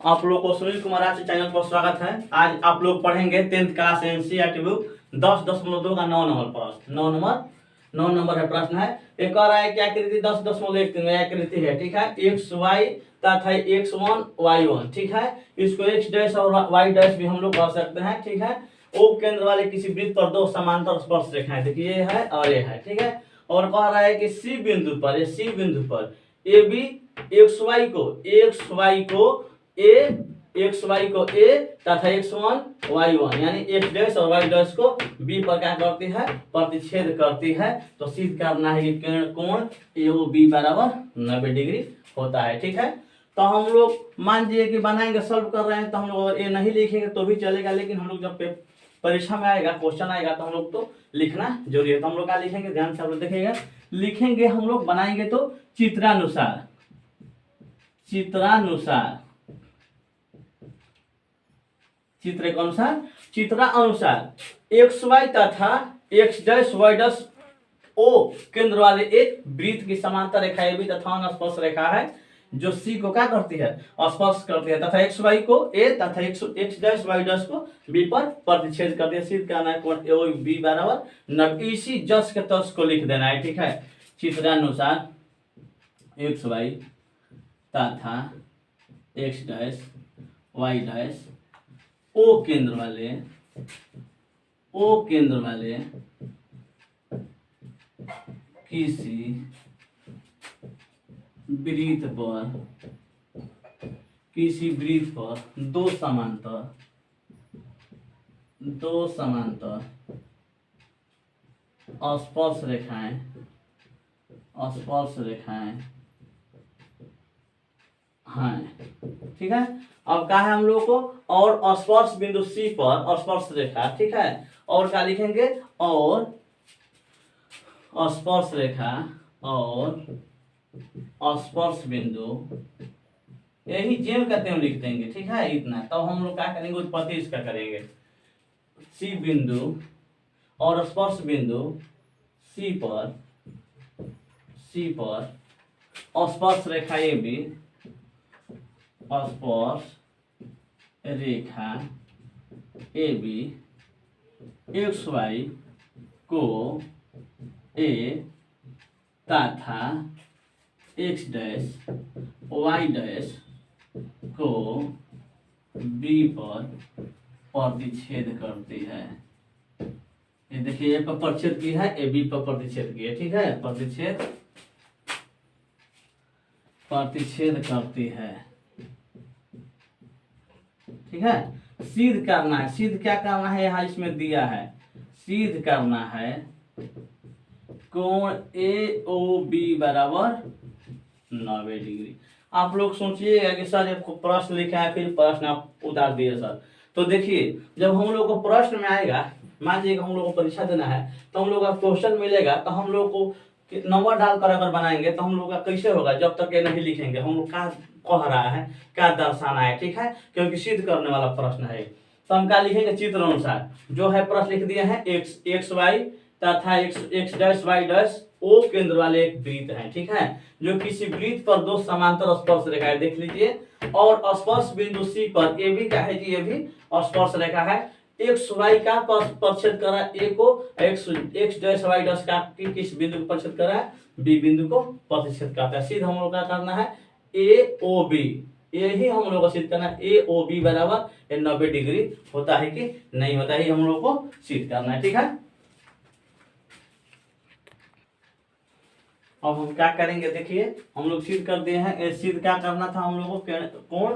आप लोग को सुनील कुमार आज चैनल पर स्वागत है। आज आप लोग पढ़ेंगे 10th क्लास एनसीईआरटी बुक 10.2 का 9 नंबर प्रश्न। 9 नंबर है प्रश्न है। एक कह रहा है कि आकृति 10.1 में आकृति है, ठीक है, एक्स वाई तथा x1 y1, ठीक है। इसको x डैश और y डैश भी हम लोग कह सकते हैं, ठीक है। ओ केंद्र वाले किसी वृत्त पर दो समांतर स्पर्श रेखाएं, देखिए ये है और ये है, ठीक है। और कह रहा है कि सी बिंदु पर ए बी xy को a तथा x1 y1 यानी x डैश और y डैश को b पर क्या करती है, प्रतिच्छेद करती है। तो सिद्ध करना है कि कोण AOB बराबर 90 डिग्री होता है, ठीक है। तो हम लोग मान लीजिए कि बनाएंगे, सॉल्व कर रहे हैं, तो हम लोग ये नहीं लिखेंगे तो भी चलेगा, लेकिन हम लोग जब परीक्षा में आएगा, क्वेश्चन आएगा, तो हम लोग तो लिखना जरूरी है। तो हम लोग क्या लिखेंगे, ध्यान से आप लोग देखिएगा। लिखेंगे हम लोग, बनाएंगे तो चित्रानुसार एक्स वाई तथा X dash Y dash O केंद्र वाले एक वृत्त की समांतर रेखा ए बी तथा स्पर्श रेखा है जो सी को क्या करती है, स्पर्श करती है, तथा एक्स वाई को ए तथा एक्स डैश वाई डैश को बी पर प्रतिच्छेद करती है। सिद्ध करना है कोण ए बी बराबर 90। इसी जस के तस को लिख देना है, ठीक है। चित्रानुसार एक्स वाई तथा X dash Y dash O केंद्र वाले किसी वृत्त पर दो समांतर स्पर्श रेखाएं हाँ, ठीक है। अब क्या है हम लोग को, और स्पर्श बिंदु सी पर स्पर्श रेखा, ठीक है। और क्या लिखेंगे, और स्पर्श रेखा और स्पर्श बिंदु, यही जेम कहते हैं, लिख देंगे, ठीक है, इतना। तो हम लोग क्या करेंगे, उत्पत्ति इसका करेंगे। सी बिंदु और स्पर्श बिंदु सी पर स्पर्श रेखा ए बी, स्पर्श रेखा ए बी एक्स वाई को ए तथा एक्स डैश वाई डैश को बी पर प्रतिच्छेद करती है। ये देखिए, ए पर प्रतिच्छेद की है, ए बी पर प्रतिच्छेद की है, ठीक है। प्रतिच्छेद करती है, ठीक है। सिद्ध करना है, सिद्ध क्या करना है, यहाँ इसमें दिया है, सिद्ध करना है कोण AOB बराबर 90 डिग्री। आप लोग सोचिएगा कि सर आपको प्रश्न लिखा है, फिर प्रश्न आप उतार दिए सर। तो देखिए, जब हम लोग को प्रश्न में आएगा, मान लीजिए हम लोग को परीक्षा देना है, तो हम लोग का क्वेश्चन मिलेगा, तो हम लोग को नंबर डालकर अगर बनाएंगे तो हम लोग का कैसे होगा, जब तक ये नहीं लिखेंगे हम लोग क्या कह रहा है, क्या दर्शाना है, ठीक है, क्योंकि सिद्ध करने वाला प्रश्न है। तो हम क्या लिखेंगे, चित्र अनुसार जो है प्रश्न लिख दिया है, एक्स वाई तथा X dash Y dash O केंद्र वाले एक वृत्त है, ठीक है, जो किसी वृत्त पर दो समांतर स्पर्श रेखाएं, देख लीजिए। और स्पर्श बिंदु सी पर ए बी का है जी, ये भी स्पर्श रेखा है। एक्स वाई का प्रतिच्छेद करा ए को, एक्स डैश वाई डैश का किस बिंदु को प्रतिच्छेद करा है, बी बिंदु को प्रतिच्छेद करता है। सीधा हम लोग का करना है AOB, यही हम लोग को सिद्ध करना है। AOB बराबर 90 डिग्री होता है कि नहीं होता है, हम लोग को सिद्ध करना है, ठीक है। अब हम क्या करेंगे, देखिए हम लोग सिद्ध कर दिए हैं। सिद्ध क्या करना था हम लोग को, कोण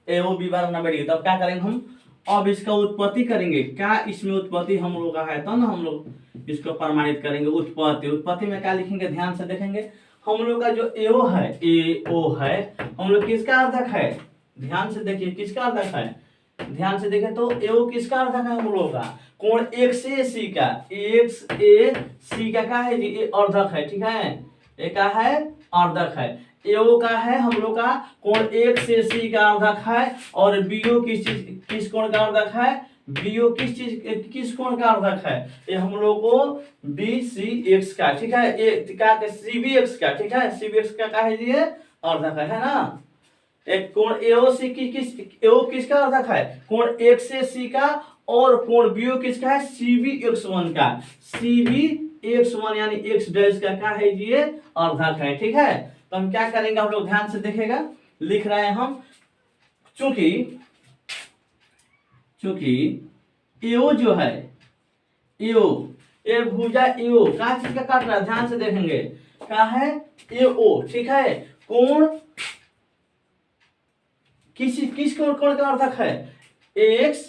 AOB बराबर 90 डिग्री। तब क्या करेंगे हम, अब इसका उत्पत्ति करेंगे। क्या इसमें उत्पत्ति हम लोग का है, तो ना हम लोग इसको प्रमाणित करेंगे। उत्पत्ति में क्या लिखेंगे, ध्यान से देखेंगे। हम लोग का जो AO है, हम लोग किसका अर्धक है, ध्यान से देखिए, किसका अर्धक है, ध्यान से देखें तो AO किसका अर्धक है, हम लोग का कोण एक्स ए सी का क्या है जी, ये अर्धक है, ठीक है, ये क्या है, अर्धक है। AO का है हम लोग का कोण एक्स ए सी का अर्धक है, और BO किस कोण का अर्धक है, BO किस कोण का अर्धक है, ये हम लोग को BCX का, ठीक है, ये क्या CBX का, ठीक है, CBX का है ये अर्धक है ना। एक कोण एओसी किसका अर्धक है? कोण एक्स ए सी का, और कोण बीओ किसका है? सीबी एक्स वन का। सीबी एक्स वन यानी एक्स डैश का क्या है ये? अर्धक है। ठीक है, तो हम क्या करेंगे, हम लोग ध्यान से देखेगा, लिख रहे हैं हम, चूंकि एओ जो है, एओ ए भुजा एओ क्या चीज का काट रहा है? ध्यान से देखेंगे, क्या है? एओ। ठीक है, कोण किस कोण का अर्थक है? एक्स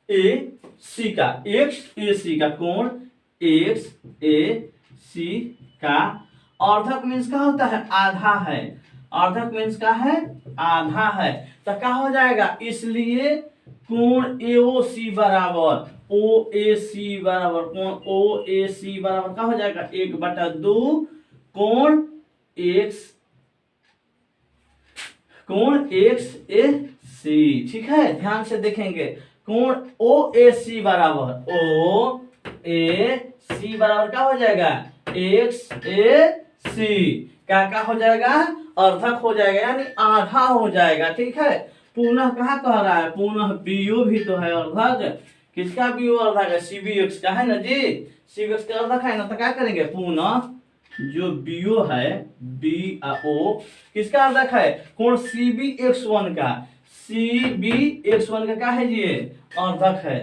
ए सी का, एक्स ए सी का, कोण एक्स ए सी का अर्धक मीन्स क्या होता है? आधा है। अर्धक मीन्स क्या है? आधा है। तो क्या हो जाएगा? इसलिए कोण एओ सी बराबर ओ ए सी बराबर, कोण ओ ए सी बराबर क्या हो जाएगा? 1/2 कोण एक्स ए सी। ठीक है, ध्यान से देखेंगे, कोण ओ ए सी बराबर, ओ ए सी बराबर क्या हो जाएगा? एक्स ए सी क्या हो जाएगा? अर्धक हो जाएगा, यानी आधा हो जाएगा। ठीक है, पुनः कहा कह रहा है? पुनः बीओ भी तो है अर्धक। किसका बीओ अर्धक है? सीबी एक्स का है ना जी, सीबी एक्स का अर्धक है ना। तो क्या करेंगे, पुनः जो बीओ है, बी ओ किसका अर्धक है? कोण सीबी एक्स वन का, सीबी एक्स वन का क्या है ये? अर्धक है।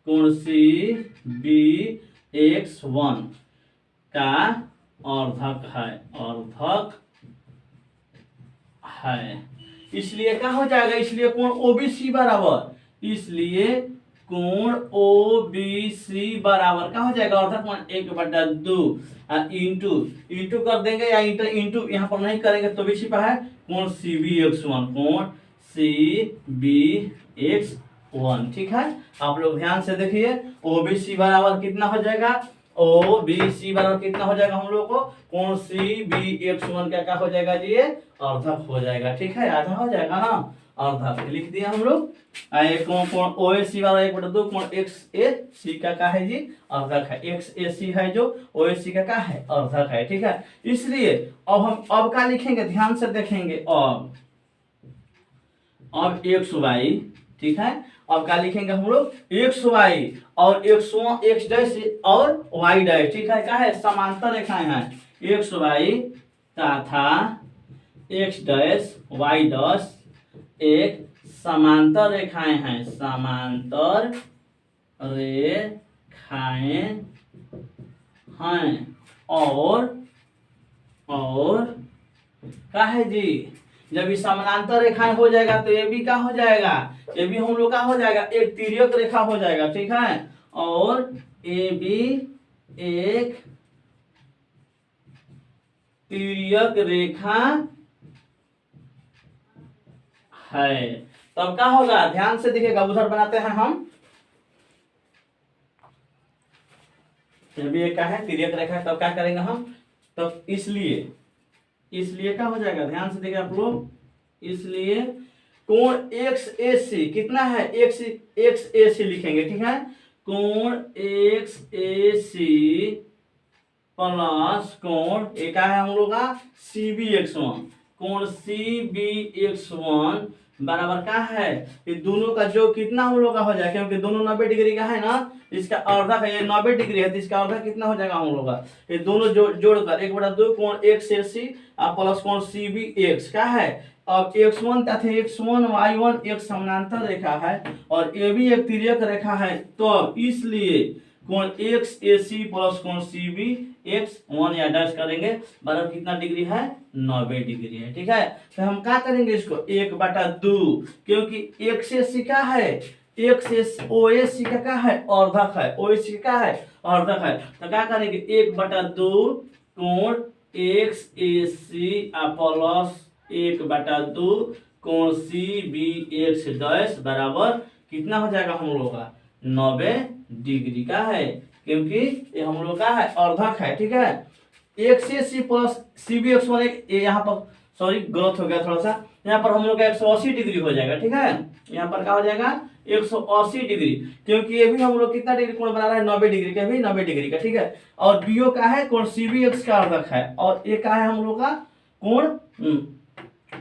कोण सी बी एक्स वन का अर्धक है। इसलिए क्या हो जाएगा? इसलिए कोण ओबीसी बराबर, इसलिए कोण ओबीसी बराबर क्या हो जाएगा? अर्धक मान 1/2 इंटू कर देंगे, या इंटू यहाँ पर नहीं करेंगे तो भी छिपा है, कोण सीबी एक्स वन, कोण सीबी एक्स वन। ठीक है, आप लोग ध्यान से देखिए, ओबीसी बराबर कितना हो जाएगा? ओ बी सी बराबर कितना हो जाएगा? हम लोग को कोण सी बी एक्स वन का क्या हो जाएगा जी? ये अर्धक हो जाएगा। ठीक है, आधा हो जाएगा ना, अर्धक लिख दिया हम लोग। कोण ओ ए सी बराबर 1/2 कोण एक्स ए सी का क्या है जी? अर्धक है। एक्स ए सी है जो ओ ए सी का क्या है? अर्धक है। ठीक है, इसलिए अब हम क्या लिखेंगे? ध्यान से देखेंगे, अब एक्स वाई। ठीक है, अब क्या लिखेंगे हम लोग? एक्स वाई और एक्स डैश और वाई डैश। ठीक है, क्या है? समांतर रेखाएं हैं, एक्स वाई तथा एक्स डैश वाई डैश एक समांतर रेखाएं हैं, समांतर रेखाएं हैं। और क्या है जी? जब ये समानांतर रेखाएं हो जाएगा तो ये भी क्या हो जाएगा? ये भी हम लोग का हो जाएगा, एक तिर्यक रेखा हो जाएगा। ठीक है, और ये भी एक तिर्यक रेखा है। तब क्या होगा? ध्यान से देखिएगा, उधर बनाते हैं हम, ये भी एक क्या है? तिर्यक रेखा है। तब क्या करेंगे हम? तब इसलिए क्या हो जाएगा? ध्यान से देखिए आप लोग, इसलिए कोण एक्स ए सी कितना है? एक्स ए सी लिखेंगे। ठीक है, कोण एक्स ए सी प्लस कोण एक है हम लोग का सी बी एक्स वन, कोण सी बी एक्स वन बराबर क्या है? ये दोनों का जो कितना हम लोग का हो जाएगा, क्योंकि दोनों 90 डिग्री का है ना, इसका अर्धक है, ये 90 डिग्री है, तो इसका अर्धक कितना हो जाएगा हम लोग का? ये दोनों जोड़कर 1/2 कोण एक्स ए सी प्लस कोण सी बी एक्स क्या है? अब x1 तथा x1 y1 एक समानांतर रेखा है और ये भी एक तिर्यक रेखा है, तो इसलिए कोण एक्स ए सी प्लस कोण सी बी एक्स वन या डैश करेंगे, बराबर कितना डिग्री है? 90 डिग्री है। ठीक है, तो हम क्या करेंगे इसको? 1/2, क्योंकि एक्स ए सी का है, एक्स ओ ए सी का क्या है? अर्धक है। ओ ए सी का है? अर्धक है। तो क्या करेंगे? 1/2 कोण एक्स ए सी प्लस 1/2 कोण सी बी एक्स डैश बराबर कितना हो जाएगा हम लोग का? 90 डिग्री का है, क्योंकि ये हम लोग का है अर्धक है। ठीक है, X A C plus C B X one, यहाँ पर सॉरी गलत हो गया थोड़ा सा, यहाँ पर हम लोग का 180 डिग्री हो जाएगा। ठीक है, यहाँ पर क्या हो जाएगा? 180 डिग्री, क्योंकि ये भी हम लोग कितना डिग्री कोण बना रहा है? 90 डिग्री का, भी 90 डिग्री का। ठीक है, और बीओ का है कोण सी बी एक्स का अर्धक है, और ये का है हम लोग का कोण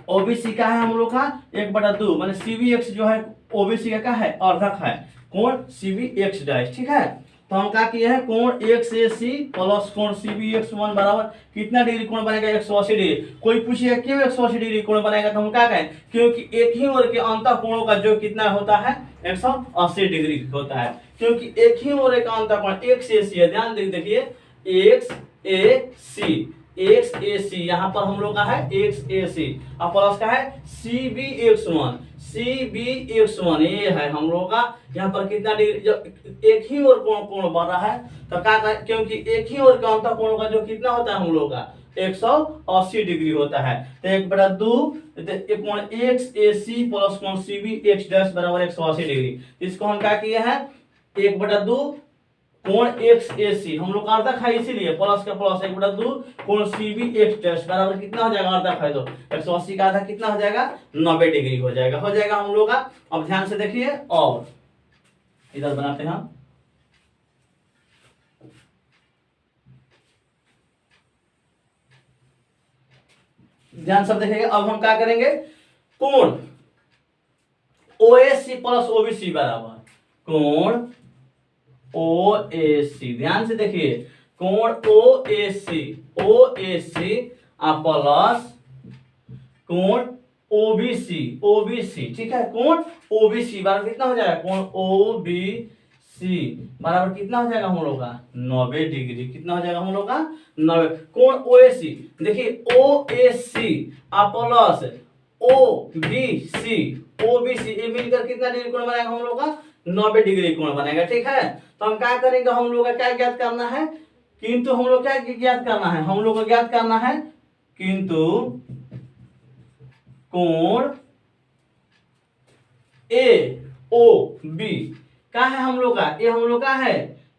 ओबीसी का है हम लोग का 1/2 माने CBX जो है ओबीसी का क्या है अर्धक है कोण CBX डैश। ठीक है, तो हम क्या किए हैं कोण XAC प्लस कोण CBX1 बराबर कितना डिग्री कोण बनेगा 180 डिग्री। कोई पूछेगा क्यों 180 डिग्री कोण बनेगा, तो हम क्या कहें क्योंकि एक ही ओर के अंत कोणों का जो कितना होता है 180 डिग्री होता है, क्योंकि एक ही ओर का अंत कोण XAC है। ध्यान देखिए XAC यहाँ पर हम लोग का है XAC और प्लस का है CBX1 ये है हम लोग का यहाँ पर कितना डिग्री, जब एक ही ओर कोण बन रहा है तो क्या करें क्योंकि एक ही ओर का अंत कोण का जो कितना होता है हम लोग का 180 डिग्री होता है। तो 1/2 कोण XAC प्लस कोण CBX डैश बराबर 180 डिग्री। इसको हम क्या किए हैं 1/2 कोण XAC हम लोग अर्धक है इसीलिए प्लस का प्लस 1/2 कोण CBX डैश बराबर कितना हो जाएगा अर्धक है तो 180 का आधा कितना हो जाएगा 90 डिग्री हो जाएगा हम लोग का। अब ध्यान से देखिए और इधर बनाते हैं हम ध्यान सब देखिएगा। अब हम क्या करेंगे कोण OAC प्लस OBC बराबर कोण OAC ध्यान से देखिए कोण OAC प्लस कोण OBC ठीक है कोण OBC बराबर कितना हो जाएगा कोण OBC बराबर कितना हो जाएगा हम लोग का 90 डिग्री। कितना हो जाएगा हम लोग का 90। कोण OAC देखिए OAC प्लस OBC ये मिलकर कितना डिग्री कोण बनेगा हम लोग का 90 डिग्री कोण बनेगा। ठीक है, तो हम क्या करेंगे हम लोग का क्या ज्ञात करना है किंतु हम लोग क्या ज्ञात करना है हम लोग को ज्ञात करना है किंतु कोण AOB क्या है हम लोग का ये हम लोग का है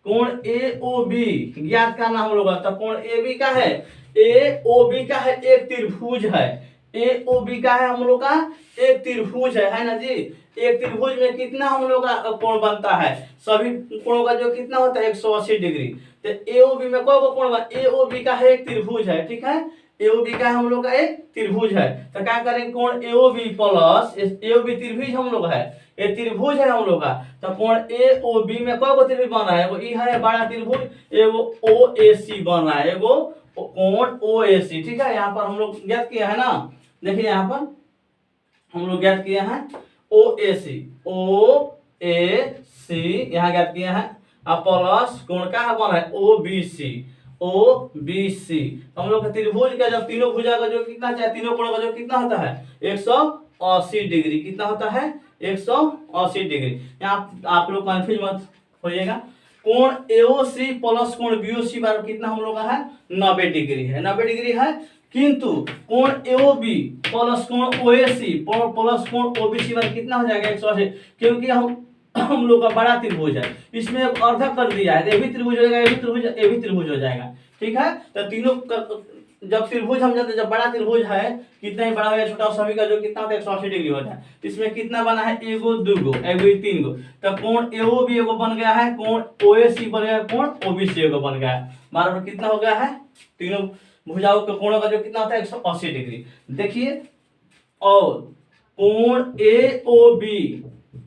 कोण AOB ज्ञात करना हम लोग का। तो कोण AB का है AOB का है एक त्रिभुज है AOB का है हम लोग का एक त्रिभुज है ना जी। एक त्रिभुज में कितना हम लोग का कोण बनता है सभी कोणों का जो कितना होता है 180 डिग्री। तो AOB में कोई कोण बना AOB का है एक त्रिभुज है। ठीक है, AOB का हम लोग का एक त्रिभुज है तो क्या करेंगे कोण AOB प्लस AOB त्रिभुज हम लोग है ये त्रिभुज है हम लोग का। तो कोण AOB में कोई त्रिभुज बन रहा है एगो ई है बड़ा त्रिभुज एगो OAC बन रहा है एगो कोण OAC। ठीक है, यहाँ पर हम लोग ज्ञात किया है ना देखिए यहाँ पर हम लोग ज्ञात किया है OAC यहाँ ज्ञात किया है अब प्लस कोण का बन है OBC हम लोग का त्रिभुज का जब तीनों भुजा का जो कितना चाहिए तीनों कोणों का जो कितना होता है 180 डिग्री। कितना होता है 180 डिग्री। यहाँ आप लोग कंफ्यूज मत होइएगा। कोण AOC प्लस कोण BOC बराबर कितना हम लोग का है 90 डिग्री है 90 डिग्री है किंतु कोण AOB प्लस कोण OAC प्लस कोण OBC बराबर कितना हो जाएगा 180 क्योंकि हम लोग का बड़ा त्रिभुज है इसमें अर्धक कर दिया है ये भी त्रिभुज हो जाएगा ये भी त्रिभुज हो जाएगा। ठीक है, तो तीनों जब त्रिभुज हम जानते जब बड़ा त्रिभुज है कितना ही बड़ा हो या छोटा सभी का जो कितना होता है 180 डिग्री होता है। इसमें कितना बना है एगो दूगो एगो तीन गो। तो कोण AOB एगो बन गया है कोण OAC बन गया कोण OBC एगो बन गया है बराबर कितना हो गया है तीनों भुजाओं के कोणों का जो कितना होता है 180 डिग्री। देखिए और कोण AOB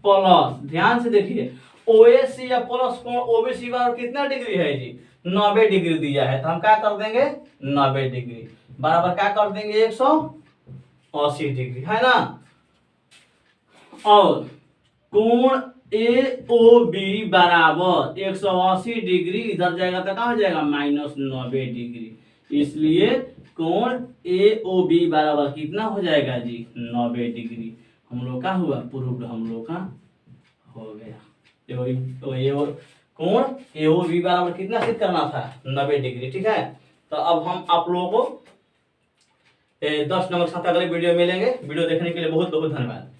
प्लस ध्यान से देखिए OAC या प्लस कोण OBC बराबर कितना डिग्री है जी 90 डिग्री दिया है। तो हम क्या कर देंगे 90 डिग्री बराबर क्या कर देंगे 180 डिग्री है ना। और कोण AOB बराबर 180 डिग्री इधर जाएगा तो क्या हो जाएगा -90 डिग्री। इसलिए कोण AOB बराबर कितना हो जाएगा जी 90 डिग्री। हम लोग का हुआ प्रूव्ड हम लोग का हो गया। ये कोण AOB बराबर कितना सिद्ध करना था 90 डिग्री। ठीक है, तो अब हम आप लोगों को 10 नंबर के साथ अगले वीडियो मिलेंगे। वीडियो देखने के लिए बहुत बहुत धन्यवाद।